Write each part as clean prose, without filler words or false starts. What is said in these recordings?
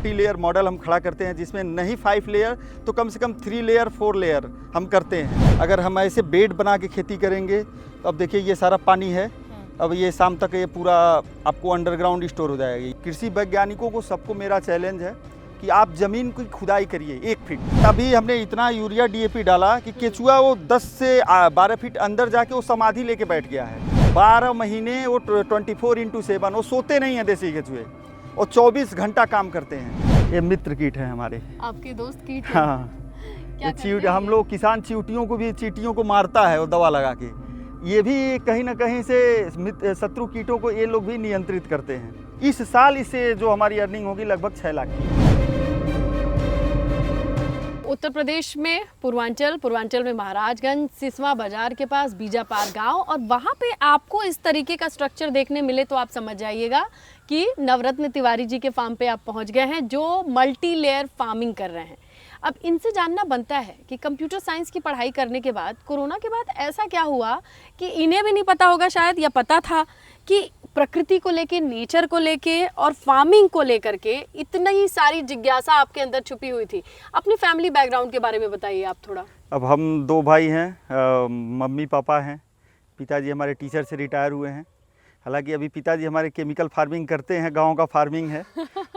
Multi layer model हम खड़ा करते हैं, जिसमें नहीं 5 लेयर तो कम से कम 3 लेयर 4 लेयर हम करते हैं। अगर हम ऐसे बेड बना के खेती करेंगे तो अब देखिए ये सारा पानी है, अब ये शाम तक ये पूरा आपको अंडरग्राउंड स्टोर हो जाएगी। कृषि वैज्ञानिकों को सबको मेरा चैलेंज है कि आप ज़मीन की खुदाई करिए 1 फीट। अभी हमने इतना यूरिया DAP डाला कि केचुआ वो 10 से 12 फीट अंदर जाके वो समाधि लेके बैठ गया है। 12 महीने वो 24/7 वो सोते नहीं हैं देसी केचुए, और 24 घंटा काम करते हैं। ये मित्र कीट है हमारे, आपके दोस्त कीट हैं? हाँ, क्या हम लोग किसान चींटियों को भी, चींटियों को मारता है वो दवा लगा के। ये भी कहीं ना कहीं से शत्रु कीटों को ये लोग भी नियंत्रित करते हैं। इस साल इससे जो हमारी अर्निंग होगी लगभग 6 लाख की। उत्तर प्रदेश में पूर्वांचल में महाराजगंज सिसवा बाजार के पास बीजापार गांव, और वहां पे आपको इस तरीके का स्ट्रक्चर देखने मिले तो आप समझ जाइएगा कि नवरत्न तिवारी जी के फार्म पे आप पहुंच गए हैं, जो मल्टी लेयर फार्मिंग कर रहे हैं। अब इनसे जानना बनता है कि कंप्यूटर साइंस की पढ़ाई करने के बाद, कोरोना के बाद ऐसा क्या हुआ कि इन्हें भी नहीं पता होगा शायद, या पता था कि प्रकृति को लेके, नेचर को लेके और फार्मिंग को लेकर के इतनी सारी जिज्ञासा आपके अंदर छुपी हुई थी। अपनी फैमिली बैकग्राउंड के बारे में बताइए आप थोड़ा। अब हम 2 भाई हैं, मम्मी पापा हैं। पिताजी हमारे टीचर से रिटायर हुए हैं। हालांकि अभी पिताजी हमारे केमिकल फार्मिंग करते हैं, गांव का फार्मिंग है।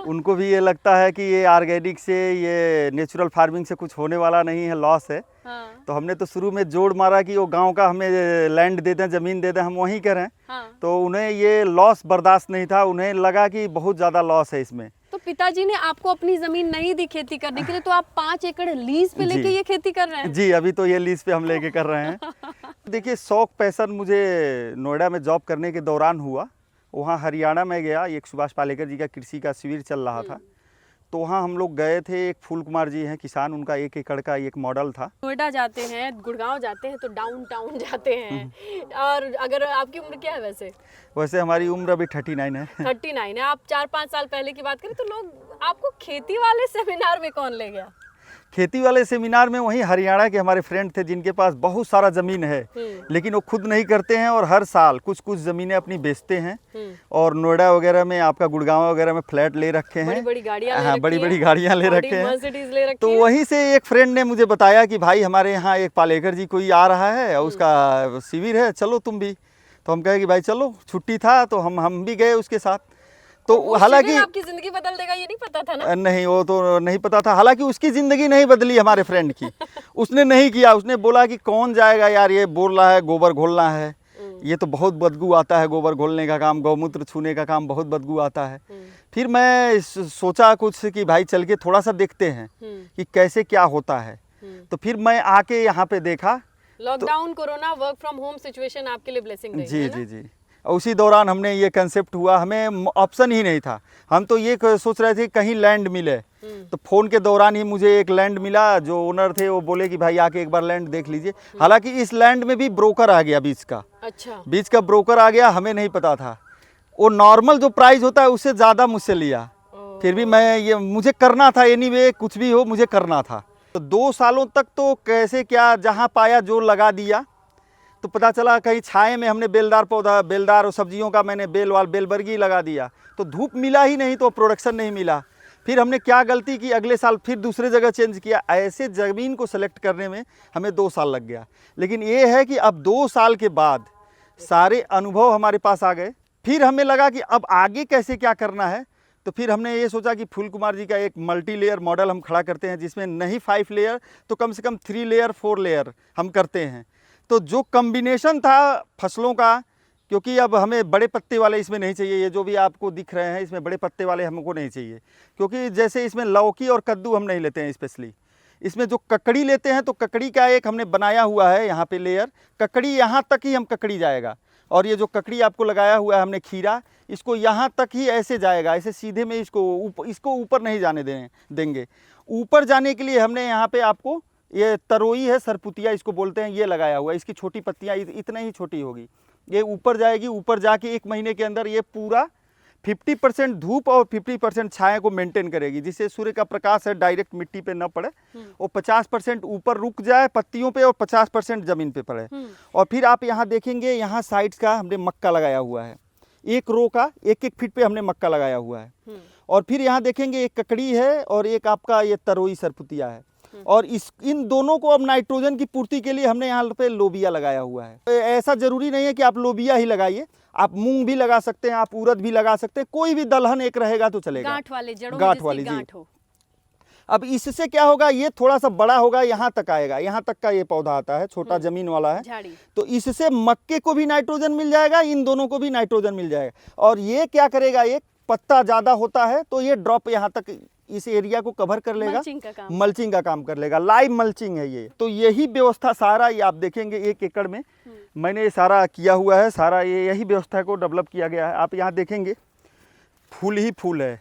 उनको भी ये लगता है कि ये ऑर्गेनिक से, ये नेचुरल फार्मिंग से कुछ होने वाला नहीं है, लॉस है। हाँ। तो हमने तो शुरू में जोड़ मारा कि वो गांव का हमें लैंड दे दें, ज़मीन दे दें, हम वहीं करें। हाँ। तो उन्हें ये लॉस बर्दाश्त नहीं था, उन्हें लगा कि बहुत ज़्यादा लॉस है इसमें। तो पिताजी ने आपको अपनी ज़मीन नहीं दी खेती करने के लिए, तो आप 5 एकड़ लीज पे लेके ये खेती कर रहे हैं? जी, अभी तो ये लीज पे हम लेके कर रहे हैं। देखिए, शौक पैशन मुझे नोएडा में जॉब करने के दौरान हुआ। वहाँ हरियाणा में गया, एक सुभाष पालेकर जी का कृषि का शिविर चल रहा था, तो वहाँ हम लोग गए थे। एक फूल कुमार जी हैं किसान, उनका 1 एकड़ का एक मॉडल था। नोएडा जाते हैं, गुड़गांव जाते हैं, तो डाउनटाउन जाते हैं। और अगर आपकी उम्र क्या है वैसे हमारी उम्र अभी 39 है। 39 है। आप 4-5 साल पहले की बात करें तो लोग आपको खेती वाले सेमिनार में कौन ले गया? खेती वाले सेमिनार में वहीं हरियाणा के हमारे फ्रेंड थे, जिनके पास बहुत सारा ज़मीन है, लेकिन वो खुद नहीं करते हैं और हर साल कुछ कुछ ज़मीनें अपनी बेचते हैं। और नोएडा वगैरह में, आपका गुड़गांव वगैरह में फ्लैट ले रखे हैं, बड़ी गाड़ियाँ, हाँ, बड़ी गाड़ियाँ ले रखे हैं। तो वहीं से एक फ्रेंड ने मुझे बताया कि भाई हमारे यहाँ एक पालेकर जी कोई आ रहा है, उसका शिविर है, चलो तुम भी। तो हम कहे कि भाई चलो, छुट्टी था तो हम भी गए उसके साथ। तो हालांकि आपकी जिंदगी बदल देगा ये नहीं पता था ना? नहीं, वो तो नहीं पता था। हालांकि उसकी ज़िंदगी नहीं बदली हमारे फ्रेंड की। उसने नहीं किया, उसने बोला कि कौन जाएगा यार, ये बोल रहा है गोबर घोलना है, ये तो बहुत बदबू आता है, गोबर घोलने का काम, गौमूत्र छूने का काम बहुत बदबू आता है। फिर मैं सोचा कुछ कि भाई चल के थोड़ा सा देखते हैं कि कैसे क्या होता है। तो फिर मैं आके यहाँ पे देखा। Lockdown, corona, work from home situation आपके लिए ब्लेसिंग रही है ना? जी। उसी दौरान हमने ये कंसेप्ट हुआ, हमें ऑप्शन ही नहीं था। हम तो ये सोच रहे थे कहीं लैंड मिले। तो फ़ोन के दौरान ही मुझे एक लैंड मिला। जो ओनर थे वो बोले कि भाई आके एक बार लैंड देख लीजिए। हालांकि इस लैंड में भी ब्रोकर आ गया बीच का। अच्छा, बीच का ब्रोकर आ गया, हमें नहीं पता था। वो नॉर्मल जो प्राइस होता है उससे ज़्यादा मुझसे लिया। फिर भी मुझे करना था, एनीवे कुछ भी हो मुझे करना था। तो 2 सालों तक तो कैसे क्या, जहाँ पाया जो लगा दिया। तो पता चला कहीं छाए में हमने बेलदार पौधा, बेलदार और सब्जियों का मैंने बेलबर्गी लगा दिया, तो धूप मिला ही नहीं, तो प्रोडक्शन नहीं मिला। फिर हमने क्या गलती की, अगले साल फिर दूसरे जगह चेंज किया। ऐसे ज़मीन को सेलेक्ट करने में हमें 2 साल लग गया। लेकिन ये है कि अब 2 साल के बाद सारे अनुभव हमारे पास आ गए। फिर हमें लगा कि अब आगे कैसे क्या करना है। तो फिर हमने ये सोचा कि फूल कुमार जी का एक मल्टी लेयर मॉडल हम खड़ा करते हैं, जिसमें नहीं 5 लेयर तो कम से कम 3 लेयर 4 लेयर हम करते हैं। तो जो कम्बिनेशन था फसलों का, क्योंकि अब हमें बड़े पत्ते वाले इसमें नहीं चाहिए, ये जो भी आपको दिख रहे हैं इसमें बड़े पत्ते वाले हमको नहीं चाहिए, क्योंकि जैसे इसमें लौकी और कद्दू हम नहीं लेते हैं स्पेशली। इसमें जो ककड़ी लेते हैं, तो ककड़ी का एक हमने बनाया हुआ है यहाँ पे लेयर। ककड़ी यहाँ तक ही हम ककड़ी जाएगा, और ये जो ककड़ी आपको लगाया हुआ है हमने खीरा, इसको यहाँ तक ही ऐसे जाएगा, ऐसे सीधे में इसको ऊपर नहीं जाने देंगे। ऊपर जाने के लिए हमने यहाँ पे आपको ये तरोई है, सरपुतिया इसको बोलते हैं, ये लगाया हुआ है। इसकी छोटी पत्तियाँ इतना ही छोटी होगी, ये ऊपर जाएगी। ऊपर जाके 1 महीने के अंदर ये पूरा 50% धूप और 50% छाया को मेंटेन करेगी, जिससे सूर्य का प्रकाश है डायरेक्ट मिट्टी पे न पड़े, और 50% ऊपर रुक जाए पत्तियों पे और 50% ज़मीन पे पड़े। और फिर आप यहाँ देखेंगे, यहाँ साइड्स का हमने मक्का लगाया हुआ है। एक रो का 1-1 फीट पे हमने मक्का लगाया हुआ है। और फिर यहाँ देखेंगे एक ककड़ी है और एक आपका ये तरोई सरपुतिया है। और इन दोनों को अब नाइट्रोजन की पूर्ति के लिए हमने यहाँ पे लोबिया लगाया हुआ है। ऐसा जरूरी नहीं है कि आप लोबिया ही लगाइए, आप मूंग भी लगा सकते हैं, आप उड़द भी लगा सकते हैं, कोई भी दलहन एक रहेगा तो चलेगा। गांठ वाले, जड़ों में गांठ जिसकी वाली, जी। गांठ हो। अब इससे क्या होगा, ये थोड़ा सा बड़ा होगा, यहाँ तक आएगा, यहाँ तक का ये पौधा आता है, छोटा जमीन वाला है। झाड़ी। तो इससे मक्के को भी नाइट्रोजन मिल जाएगा, इन दोनों को भी नाइट्रोजन मिल जाएगा। और ये क्या करेगा, एक पत्ता ज़्यादा होता है तो ये ड्रॉप यहाँ तक इस एरिया को कवर कर लेगा, मल्चिंग का काम कर लेगा। लाइव मल्चिंग है ये। तो यही व्यवस्था सारा ये आप देखेंगे 1 एकड़ में मैंने सारा किया हुआ है, सारा ये यही व्यवस्था को डेवलप किया गया है। आप यहाँ देखेंगे फूल ही फूल है।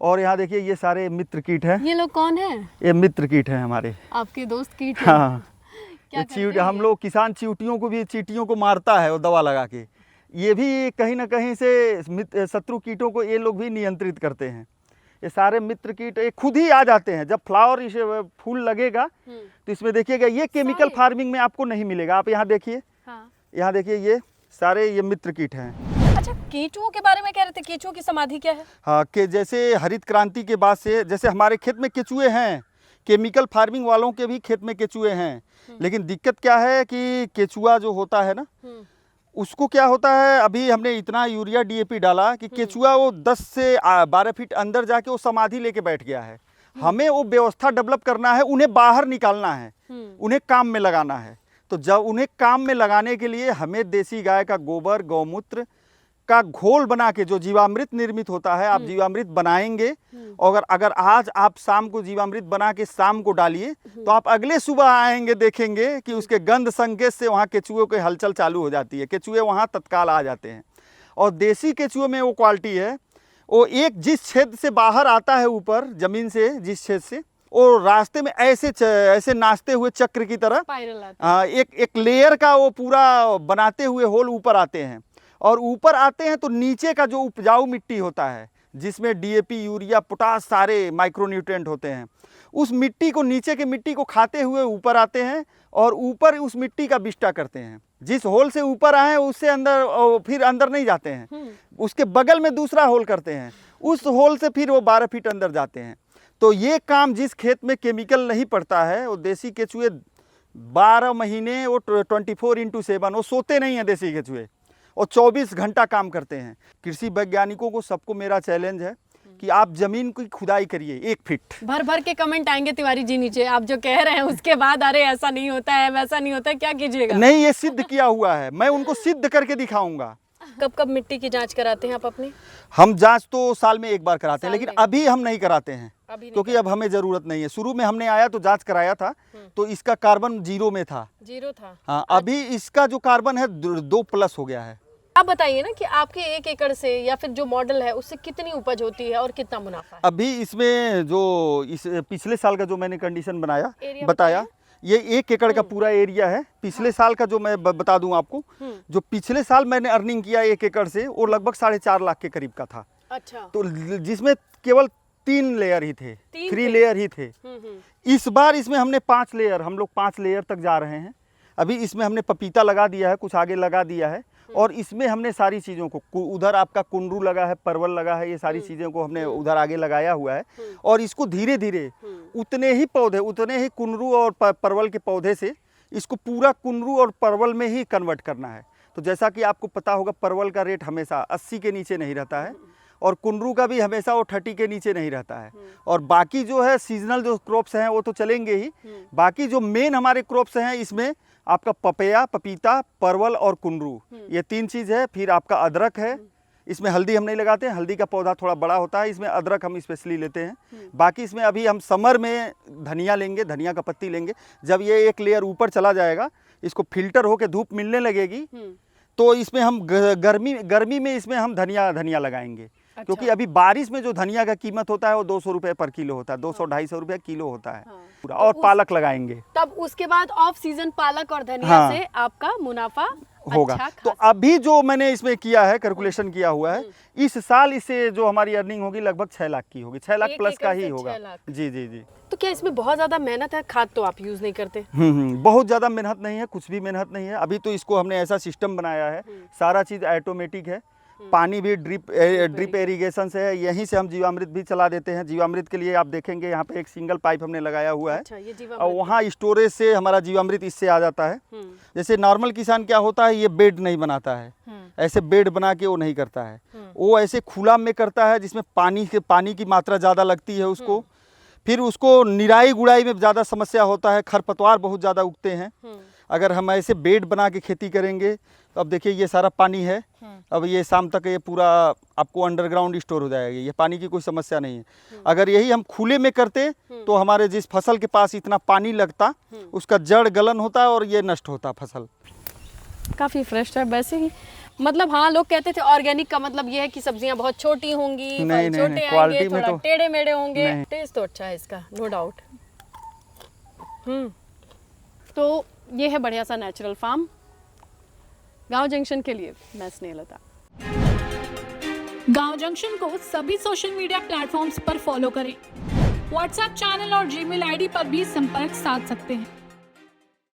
और यहाँ देखिए ये सारे मित्र कीट हैं। ये लोग कौन है? ये मित्र कीट हैं हमारे, आपके दोस्त कीट हैं? हाँ। क्या ये हम लोग किसान चींटियों को भी, चींटियों को मारता है वो दवा लगा के। ये भी कहीं ना कहीं से शत्रु कीटों को ये लोग भी नियंत्रित करते हैं। ये सारे मित्र कीट ये खुद ही आ जाते हैं जब फ्लावर इसे फूल लगेगा। तो इसमें देखिएगा ये केमिकल फार्मिंग में आपको नहीं मिलेगा। आप यहाँ देखिए, हाँ। यहाँ देखिए ये सारे ये मित्र कीट हैं। अच्छा, केंचुओं के बारे में कह रहे थे, केंचुओं की समाधि क्या है? हाँ, कि जैसे हरित क्रांति के बाद से जैसे हमारे खेत में केचुए हैं, केमिकल फार्मिंग वालों के भी खेत में केचुए हैं। लेकिन दिक्कत क्या है कि केचुआ जो होता है ना, उसको क्या होता है, अभी हमने इतना यूरिया डीएपी डाला कि केचुआ वो 10 से 12 फीट अंदर जाके वो समाधि लेके बैठ गया है। हमें वो व्यवस्था डेवलप करना है, उन्हें बाहर निकालना है, उन्हें काम में लगाना है। तो जब उन्हें काम में लगाने के लिए हमें देसी गाय का गोबर, गौमूत्र का घोल बना के, जो जीवामृत निर्मित होता है, आप जीवामृत बनाएंगे और अगर आज आप शाम को जीवामृत बना के शाम को डालिए तो आप अगले सुबह आएंगे, देखेंगे कि उसके गंध संकेत से वहाँ केचुओं की हलचल चालू हो जाती है, केचुए वहाँ तत्काल आ जाते हैं। और देसी केचुओं में वो क्वालिटी है, वो एक जिस छेद से बाहर आता है ऊपर जमीन से, जिस छेद से, वो रास्ते में ऐसे नाचते हुए चक्र की तरह एक लेयर का वो पूरा बनाते हुए होल ऊपर आते हैं। और ऊपर आते हैं तो नीचे का जो उपजाऊ मिट्टी होता है, जिसमें डीएपी, यूरिया, पोटास सारे माइक्रोन्यूट्रिएंट होते हैं, उस मिट्टी को, नीचे के मिट्टी को खाते हुए ऊपर आते हैं और ऊपर उस मिट्टी का बिष्टा करते हैं। जिस होल से ऊपर आए हैं उससे अंदर, फिर अंदर नहीं जाते हैं, उसके बगल में दूसरा होल करते हैं, उस होल से फिर वो 12 फीट अंदर जाते हैं। तो ये काम जिस खेत में केमिकल नहीं पड़ता है, वो देसी केचुए 12 महीने, वो 24/7 वो सोते नहीं हैं देसी केचुए, और 24 घंटा काम करते हैं। कृषि वैज्ञानिकों को सबको मेरा चैलेंज है कि आप जमीन की खुदाई करिए 1 फीट। भर भर के कमेंट आएंगे तिवारी जी नीचे, आप जो कह रहे हैं उसके बाद, अरे ऐसा नहीं होता है, वैसा नहीं होता है, क्या कीजिएगा? नहीं, ये सिद्ध किया हुआ है, मैं उनको सिद्ध करके दिखाऊंगा। कब कब मिट्टी की जांच कराते हैं आप अपनी? हम जांच तो साल में 1 बार कराते हैं, लेकिन अभी हम नहीं कराते हैं क्योंकि अब हमें जरूरत नहीं है। शुरू में हमने आया तो जांच कराया था, तो इसका कार्बन 0 में था। 0 था, हाँ। अभी इसका जो कार्बन है 2+ हो गया है। आप बताइए ना कि आपके 1 एकड़ से या फिर जो मॉडल है उससे कितनी उपज होती है और कितना मुनाफा है? अभी इसमें जो इस पिछले साल का जो मैंने कंडीशन बताया, ये 1 एकड़ का पूरा एरिया है। पिछले साल का जो मैं बता दूं आपको, जो पिछले साल मैंने अर्निंग किया 1 एकड़ से, वो लगभग 4.5 लाख के करीब का था। अच्छा। तो जिसमें केवल 3 लेयर ही थे, 3 लेयर ही थे। इस बार इसमें हमने 5 लेयर, हम लोग 5 लेयर तक जा रहे हैं। अभी इसमें हमने पपीता लगा दिया है, कुछ आगे लगा दिया है, और इसमें हमने सारी चीज़ों को, उधर आपका कुंदरू लगा है, परवल लगा है, ये सारी चीज़ों को हमने उधर आगे लगाया हुआ है। और इसको धीरे धीरे उतने ही पौधे, उतने ही कुंदरू और परवल के पौधे से इसको पूरा कुंदरू और परवल में ही कन्वर्ट करना है। तो जैसा कि आपको पता होगा, परवल का रेट हमेशा 80 के नीचे नहीं रहता है, और कुंदरू का भी हमेशा वो 30 के नीचे नहीं रहता है। और बाकी जो है सीजनल जो क्रॉप्स हैं वो तो चलेंगे ही, बाकी जो मेन हमारे क्रॉप्स हैं इसमें आपका पपैया, पपीता, परवल और कुंदरू, ये 3 चीज़ है। फिर आपका अदरक है, इसमें हल्दी हम नहीं लगाते हैं, हल्दी का पौधा थोड़ा बड़ा होता है, इसमें अदरक हम स्पेशली लेते हैं। बाकी इसमें अभी हम समर में धनिया लेंगे, धनिया का पत्ती लेंगे। जब ये 1 लेयर ऊपर चला जाएगा, इसको फिल्टर होकर धूप मिलने लगेगी, तो इसमें हम गर्मी में इसमें हम धनिया लगाएंगे। अच्छा। क्योंकि अभी बारिश में जो धनिया का कीमत होता है वो 200 रुपये पर किलो होता है, 200-250 रुपये किलो होता है पूरा। और पालक लगाएंगे, तब उसके बाद ऑफ सीजन पालक और धनिया से आपका मुनाफा होगा। अच्छा तो अभी जो मैंने इसमें किया है, कैलकुलेशन किया हुआ है, इस साल इससे जो हमारी अर्निंग होगी लगभग 6 लाख की होगी, 6 लाख प्लस का ही होगा। जी जी जी। तो क्या इसमें बहुत ज्यादा मेहनत है? खाद तो आप यूज नहीं करते? बहुत ज्यादा मेहनत नहीं है, कुछ भी मेहनत नहीं है। अभी तो इसको हमने ऐसा सिस्टम बनाया है, सारा चीज ऑटोमेटिक है। पानी भी ड्रिप इरिगेशन से है। यहीं से हम जीवामृत भी चला देते हैं। जीवामृत के लिए आप देखेंगे यहाँ पे एक सिंगल पाइप हमने लगाया हुआ है। अच्छा, ये जीवामृत और वहाँ स्टोरेज से हमारा जीवामृत इससे आ जाता है। जैसे नॉर्मल किसान क्या होता है, ये बेड नहीं बनाता है, ऐसे बेड बना के वो नहीं करता है, वो ऐसे खुला में करता है जिसमें पानी की मात्रा ज़्यादा लगती है उसको। फिर उसको निराई गुड़ाई में ज़्यादा समस्या होता है, खरपतवार बहुत ज़्यादा उगते हैं। अगर हम ऐसे बेड बना के खेती करेंगे तो अब देखिए ये सारा पानी है, अब ये शाम तक ये पूरा आपको अंडरग्राउंड स्टोर हो जाएगा, ये पानी की कोई समस्या नहीं है। अगर यही हम खुले में करते तो हमारे जिस फसल के पास इतना पानी लगता उसका जड़ गलन होता और ये नष्ट होता फसल। काफ़ी फ्रेश है वैसे ही। मतलब हाँ, लोग कहते थे ऑर्गेनिक का मतलब ये है कि सब्जियां बहुत छोटी होंगी, नहीं, छोटे नहीं, आएंगे, क्वालिटी में थोड़ा तो टेढ़े मेढ़े होंगे। नहीं। टेस्ट तो अच्छा है इसका, नो डाउट। तो ये है बढ़िया सा नेचुरल फार्म। गांव जंक्शन के लिए मैं स्नेहलता। गांव जंक्शन को सभी सोशल मीडिया प्लेटफॉर्म्स पर फॉलो करें। व्हाट्सएप चैनल और जीमेल आईडी पर भी संपर्क साध सकते हैं।